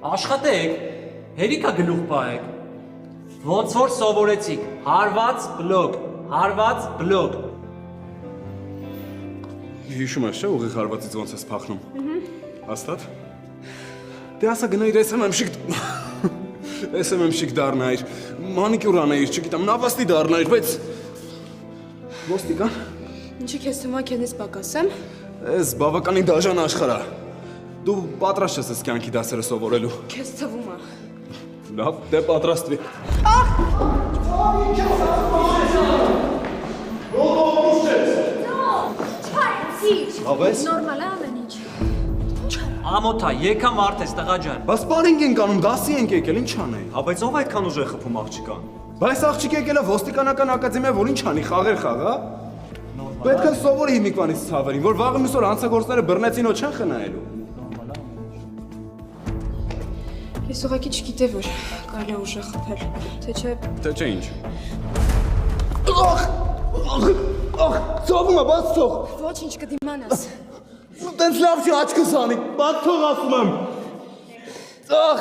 Աշխատեք, հերիքա գլուխ պահեք։ Ոնց որ սովորեցիք, հարված բլոկ։ Հիշում ես չէ ուղիղ հարվածից ոնց ես փախնում։ Հաստատ։ Դե ասա գնայր SMM-շիկ դառնայր, մանիկյուր անեիր, չգիտեմ, նավաստի դառնայր, բայց ոստիկան։ Ինչի քեզ թվում է քեզնից պակասեմ։ Ես բավականին դաժան աշխարհ է։ Դու պատրաստ ես կյանքի դասերը սովորելու։ Քեզ թվում է։ Լավ, դե պատրաստվի։ Ավես։ Նորմալ է ամեն ինչ։ Ամոթա, եկա մարդ ես, տղա ջան։ Բաս պարինգ ենք անում, դասի ենք եկել, ինչ անեի։ Բայց ով այդքան ուժ է խփում աղջիկան։ Բայց աղջիկ եկել է ոստիկանական ակադեմիա, որ ինչ անի, խաղեր խաղա։ Պետք է սովորի հիմիկվանից ցավերին, որ վաղը մյուս օր հանցագործները բռնեցին ու չեն խնայելու։ Ես ուղղակի չգիտեի, որ կարելի է ուժը խփել, թե չէ։ Թե չէ ինչ։ Ախ, ծովում է, բաց թող։ Ոչինչ կդիմանաս։ Տենց լավ չի աչքս անի, բաց թող ասում եմ։ Ախ,